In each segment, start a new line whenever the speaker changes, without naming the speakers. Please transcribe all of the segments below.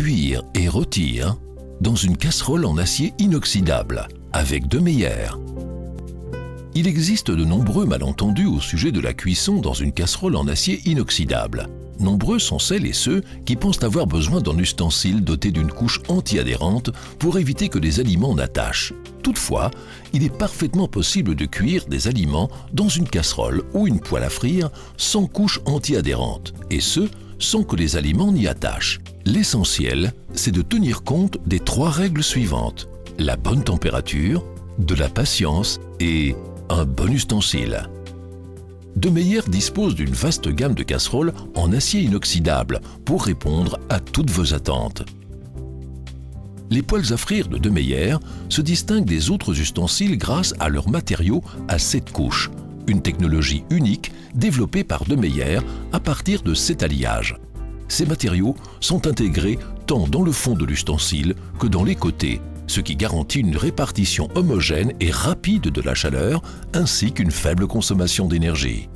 cuire et rôtir dans une casserole en acier inoxydable avec De Meyer. Il existe de nombreux malentendus au sujet de la cuisson dans une casserole en acier inoxydable. Nombreux sont celles et ceux qui pensent avoir besoin d'un ustensile doté d'une couche anti-adhérente pour éviter que les aliments n'attachent. Toutefois, il est parfaitement possible de cuire des aliments dans une casserole ou une poêle à frire sans couche anti-adhérente, et ce, sans que les aliments n'y attachent. L'essentiel, c'est de tenir compte des 3 règles suivantes: la bonne température, de la patience et un bon ustensile. De Meyer dispose d'une vaste gamme de casseroles en acier inoxydable pour répondre à toutes vos attentes. Les poêles à frire de Meyer se distinguent des autres ustensiles grâce à leur matériau à 7 couches, une technologie unique développée par De Meyer à partir de 7 alliages. Ces matériaux sont intégrés tant dans le fond de l'ustensile que dans les côtés, ce qui garantit une répartition homogène et rapide de la chaleur ainsi qu'une faible consommation d'énergie.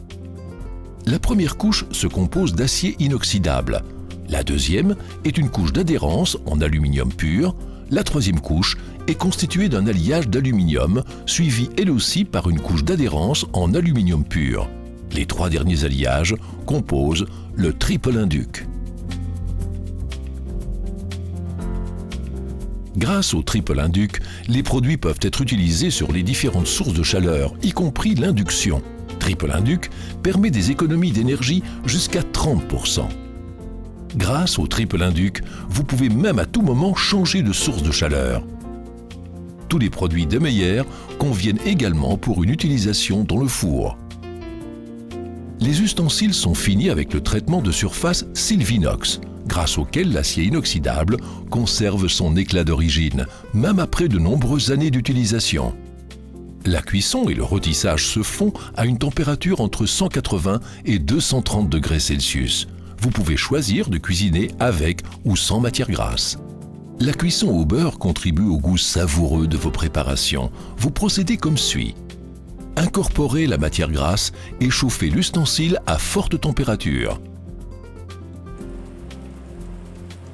La première couche se compose d'acier inoxydable. La deuxième est une couche d'adhérence en aluminium pur. La troisième couche est constituée d'un alliage d'aluminium, suivi elle aussi par une couche d'adhérence en aluminium pur. Les 3 derniers alliages composent le triple induc. Grâce au triple induc, les produits peuvent être utilisés sur les différentes sources de chaleur, y compris l'induction. Triple induc permet des économies d'énergie jusqu'à 30%. Grâce au triple induc, vous pouvez même à tout moment changer de source de chaleur. Tous les produits De Meyer conviennent également pour une utilisation dans le four. Les ustensiles sont finis avec le traitement de surface Sylvinox, grâce auquel l'acier inoxydable conserve son éclat d'origine, même après de nombreuses années d'utilisation. La cuisson et le rôtissage se font à une température entre 180 et 230 degrés Celsius. Vous pouvez choisir de cuisiner avec ou sans matière grasse. La cuisson au beurre contribue au goût savoureux de vos préparations. Vous procédez comme suit. Incorporez la matière grasse et chauffez l'ustensile à forte température.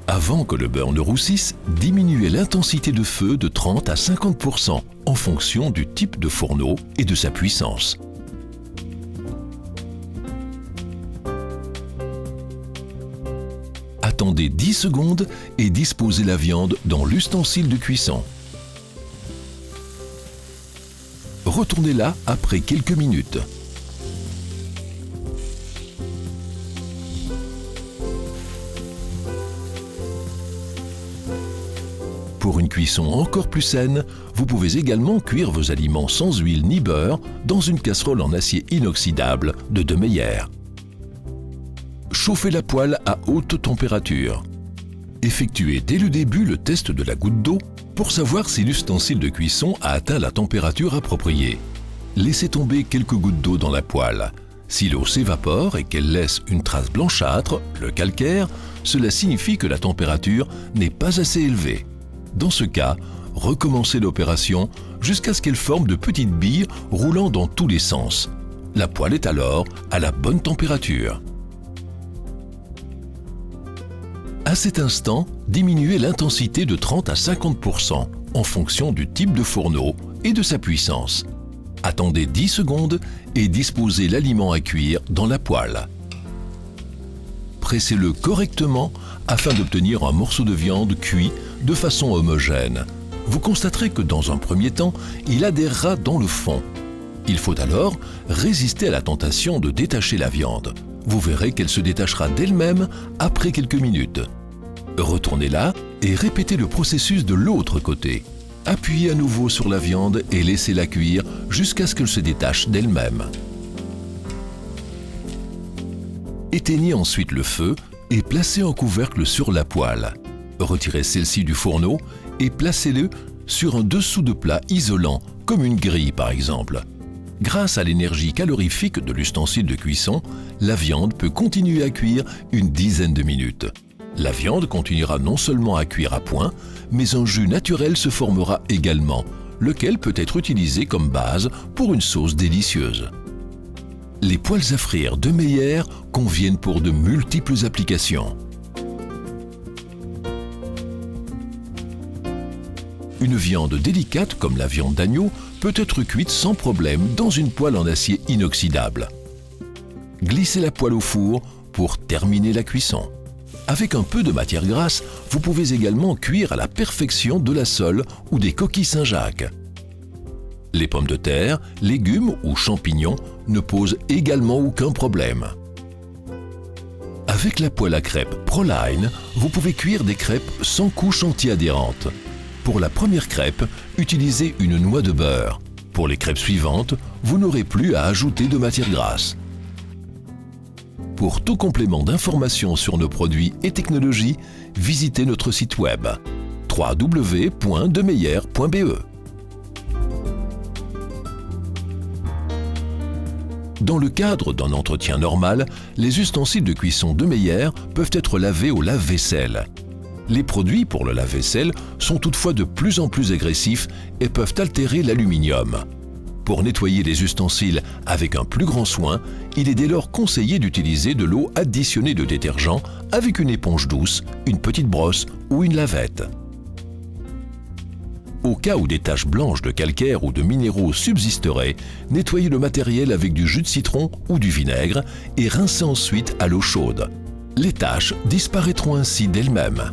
Avant que le beurre ne roussisse, diminuez l'intensité de feu de 30 à 50% en fonction du type de fourneau et de sa puissance. Attendez 10 secondes et disposez la viande dans l'ustensile de cuisson. Retournez-la après quelques minutes. Pour une cuisson encore plus saine, vous pouvez également cuire vos aliments sans huile ni beurre dans une casserole en acier inoxydable de De Meyer. Chauffez la poêle à haute température. Effectuez dès le début le test de la goutte d'eau pour savoir si l'ustensile de cuisson a atteint la température appropriée. Laissez tomber quelques gouttes d'eau dans la poêle. Si l'eau s'évapore et qu'elle laisse une trace blanchâtre, le calcaire, cela signifie que la température n'est pas assez élevée. Dans ce cas, recommencez l'opération jusqu'à ce qu'elle forme de petites billes roulant dans tous les sens. La poêle est alors à la bonne température. À cet instant, diminuez l'intensité de 30 à 50% en fonction du type de fourneau et de sa puissance. Attendez 10 secondes et disposez l'aliment à cuire dans la poêle. Pressez-le correctement afin d'obtenir un morceau de viande cuit de façon homogène. Vous constaterez que dans un premier temps, il adhérera dans le fond. Il faut alors résister à la tentation de détacher la viande. Vous verrez qu'elle se détachera d'elle-même après quelques minutes. Retournez-la et répétez le processus de l'autre côté. Appuyez à nouveau sur la viande et laissez-la cuire jusqu'à ce qu'elle se détache d'elle-même. Éteignez ensuite le feu et placez un couvercle sur la poêle. Retirez celle-ci du fourneau et placez-le sur un dessous de plat isolant, comme une grille par exemple. Grâce à l'énergie calorifique de l'ustensile de cuisson, la viande peut continuer à cuire une dizaine de minutes. La viande continuera non seulement à cuire à point, mais un jus naturel se formera également, lequel peut être utilisé comme base pour une sauce délicieuse. Les poêles à frire De Meyer conviennent pour de multiples applications. Une viande délicate comme la viande d'agneau peut être cuite sans problème dans une poêle en acier inoxydable. Glissez la poêle au four pour terminer la cuisson. Avec un peu de matière grasse, vous pouvez également cuire à la perfection de la sole ou des coquilles Saint-Jacques. Les pommes de terre, légumes ou champignons ne posent également aucun problème. Avec la poêle à crêpes Proline, vous pouvez cuire des crêpes sans couche anti-adhérente. Pour la première crêpe, utilisez une noix de beurre. Pour les crêpes suivantes, vous n'aurez plus à ajouter de matière grasse. Pour tout complément d'informations sur nos produits et technologies, visitez notre site web www.demeyer.be. Dans le cadre d'un entretien normal, les ustensiles de cuisson Demeyer peuvent être lavés au lave-vaisselle. Les produits pour le lave-vaisselle sont toutefois de plus en plus agressifs et peuvent altérer l'aluminium. Pour nettoyer les ustensiles avec un plus grand soin, il est dès lors conseillé d'utiliser de l'eau additionnée de détergent avec une éponge douce, une petite brosse ou une lavette. Au cas où des taches blanches de calcaire ou de minéraux subsisteraient, nettoyez le matériel avec du jus de citron ou du vinaigre et rincez ensuite à l'eau chaude. Les taches disparaîtront ainsi d'elles-mêmes.